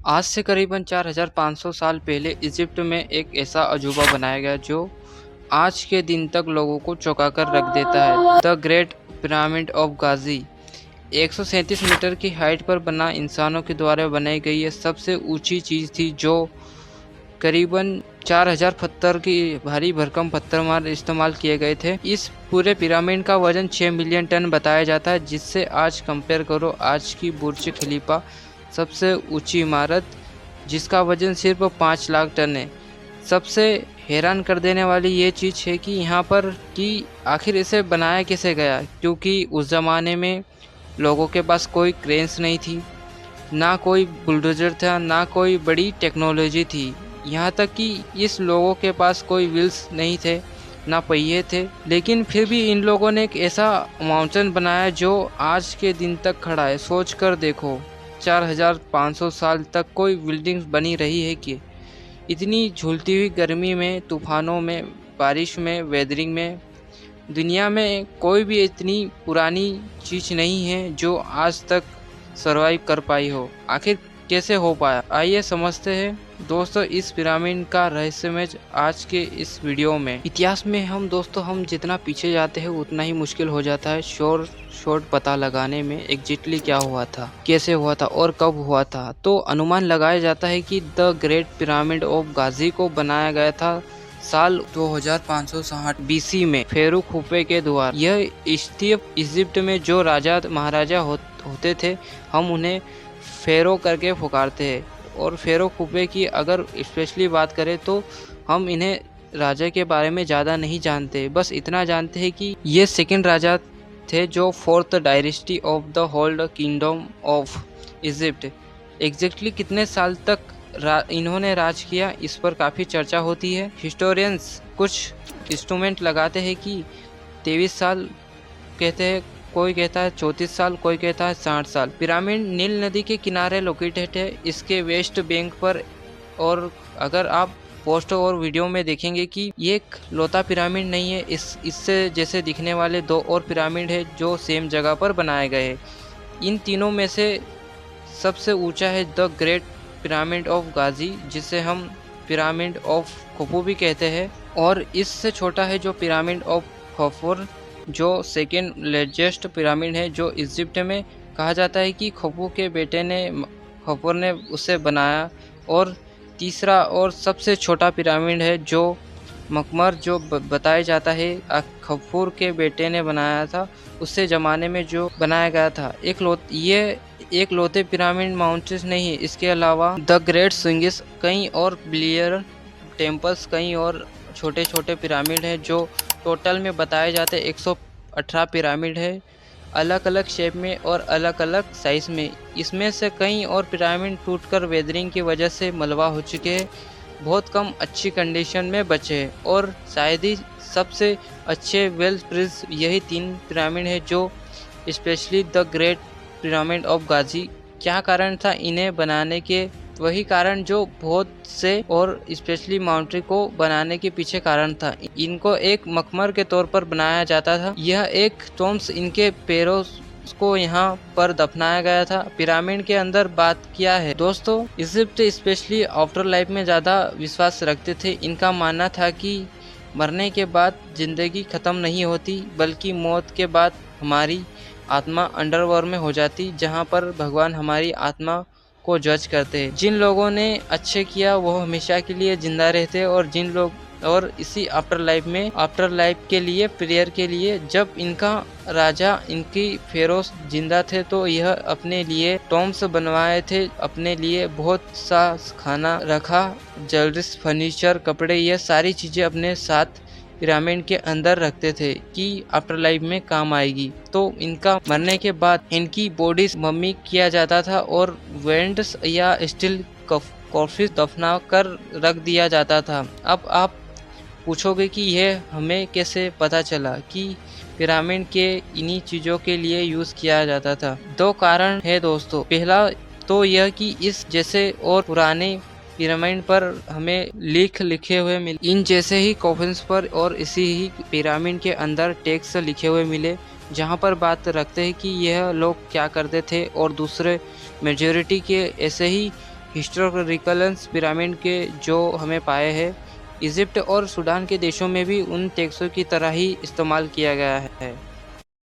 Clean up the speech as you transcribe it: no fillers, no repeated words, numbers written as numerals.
आज से करीबन 4500 साल पहले इजिप्ट में एक ऐसा अजूबा बनाया गया जो आज के दिन तक लोगों को चौंका कर रख देता है। The great pyramid of Giza 137 metre की हाइट पर बना इंसानों के द्वारा बनाई गई ये सबसे ऊंची चीज थी, जो करीबन 4000 पत्थर की भारी भरकम पत्थर मार इस्तेमाल किए गए थे। इस पूरे पिरामिड का वजन 6 मिलियन टन बताया जाता है, जिससे आज कंपेयर करो आज की बुर्ज खलीफा, सबसे ऊंची इमारत जिसका वजन सिर्फ 5 लाख टन है। सबसे हैरान कर देने वाली ये चीज़ है कि यहाँ पर कि आखिर इसे बनाया कैसे गया, क्योंकि उस ज़माने में लोगों के पास कोई क्रेन्स नहीं थी, ना कोई बुलडोजर था, ना कोई बड़ी टेक्नोलॉजी थी। यहाँ तक कि इस लोगों के पास कोई व्हील्स नहीं थे, ना पहिए थे, लेकिन फिर भी इन लोगों ने एक ऐसा माउंटेन बनाया जो आज के दिन तक खड़ा है। सोच कर देखो, 4500 साल तक कोई बिल्डिंग बनी रही है कि इतनी झूलती हुई गर्मी में, तूफानों में, बारिश में, वेदरिंग में, दुनिया में कोई भी इतनी पुरानी चीज़ नहीं है जो आज तक सरवाइव कर पाई हो। आखिर कैसे हो पाया, आइए समझते हैं दोस्तों इस पिरामिड का रहस्यमय आज के इस वीडियो में। इतिहास में हम जितना पीछे जाते हैं उतना ही मुश्किल हो जाता है शॉर्ट पता लगाने में एग्जैक्टली क्या हुआ था, कैसे हुआ था और कब हुआ था। तो अनुमान लगाया जाता है कि द ग्रेट पिरामिड ऑफ गाजी को बनाया गया था साल 2560 बीसी में फेरू खुफे के द्वारा। यह इजिप्ट में जो राजा महाराजा होते थे, हम उन्हें फेरो करके पुकारते हैं। और फेरो खुफे की अगर स्पेशली बात करें तो हम इन्हें राजा के बारे में ज़्यादा नहीं जानते, बस इतना जानते हैं कि ये सेकंड राजा थे जो fourth dynasty of the hold kingdom of Egypt. Exactly कितने साल तक इन्होंने राज किया, इस पर काफ़ी चर्चा होती है। हिस्टोरियंस कुछ इंस्ट्रूमेंट लगाते हैं कि 23 साल कहते हैं, कोई कहता है 34 साल, कोई कहता है 60 साल। पिरामिड नील नदी के किनारे लोकेटेड है, इसके वेस्ट बैंक पर। और अगर आप पोस्ट और वीडियो में देखेंगे कि ये एक लौता पिरामिड नहीं है, इससे जैसे दिखने वाले 2 और पिरामिड है जो सेम जगह पर बनाए गए हैं। इन तीनों में से सबसे ऊंचा है द ग्रेट पिरामिड ऑफ गाजी, जिसे हम पिरामिड ऑफ खुफू भी कहते हैं। और इससे छोटा है जो पिरामिड ऑफ खफुर, जो सेकेंड लार्जेस्ट पिरामिड है, जो इजिप्ट में कहा जाता है कि खुफू के बेटे ने खफुर ने उसे बनाया। और तीसरा और सबसे छोटा पिरामिड है जो मकमर, जो बताया जाता है खफुर के बेटे ने बनाया था, उससे ज़माने में जो बनाया गया था। ये एक लौते पिरामिड माउंटेन्स नहीं है, इसके अलावा द ग्रेट स्विंगिस, कई और ब्लियर टेम्पल्स, कई और छोटे छोटे पिरामिड हैं जो टोटल में बताए जाते 118 पिरामिड है, अलग अलग शेप में और अलग अलग साइज में। इसमें से कई और पिरामिड टूटकर वेदरिंग की वजह से मलबा हो चुके हैं, बहुत कम अच्छी कंडीशन में बचे हैं। और शायद ही सबसे अच्छे वेल प्रिज्ड यही 3 पिरामिड है, जो specially the great pyramid of Giza. क्या कारण था इन्हें बनाने के? वही कारण जो बहुत से और स्पेशली माउंटेन को बनाने के पीछे कारण था। इनको एक मकमर के तौर पर बनाया जाता था। यह एक टॉम्स इनके पैरों को यहाँ पर दफनाया गया था। पिरामिड के अंदर बात किया है दोस्तों, इजिप्ट स्पेशली आफ्टर लाइफ में ज़्यादा विश्वास रखते थे। इनका मानना था कि मरने के बाद जिंदगी ख़त्म नहीं होती, बल्कि मौत के बाद हमारी आत्मा अंडरवर्ल्ड में हो जाती, जहाँ पर भगवान हमारी आत्मा को जज करते हैं। जिन लोगों ने अच्छे किया वो हमेशा के लिए जिंदा रहते, और इसी आफ्टर लाइफ के लिए प्रेयर के लिए जब इनका राजा, इनकी फेरोस जिंदा थे, तो यह अपने लिए टॉम्स बनवाए थे, अपने लिए बहुत सा खाना रखा, ज्वेलरीज, फर्नीचर, कपड़े, ये सारी चीजें अपने साथ पिरामिड के अंदर रखते थे कि आफ्टर लाइफ में काम आएगी। तो इनका मरने के बाद इनकी बॉडी मम्मी किया जाता था और वेंड्स या स्टील कॉफी दफना कर रख दिया जाता था। अब आप पूछोगे कि यह हमें कैसे पता चला कि पिरामिड के इन्हीं चीज़ों के लिए यूज़ किया जाता था। 2 कारण है दोस्तों। पहला तो यह कि इस जैसे और पुराने पिरामिड पर हमें लिखे हुए मिले, इन जैसे ही कॉफिन्स पर और इसी ही पिरामिड के अंदर टेक्स्ट लिखे हुए मिले, जहाँ पर बात रखते हैं कि यह लोग क्या करते थे। और दूसरे मेजॉरिटी के ऐसे ही हिस्टोरिकल्स पिरामिड के जो हमें पाए हैं, इजिप्ट और सूडान के देशों में भी उन टैक्सों की तरह ही इस्तेमाल किया गया है।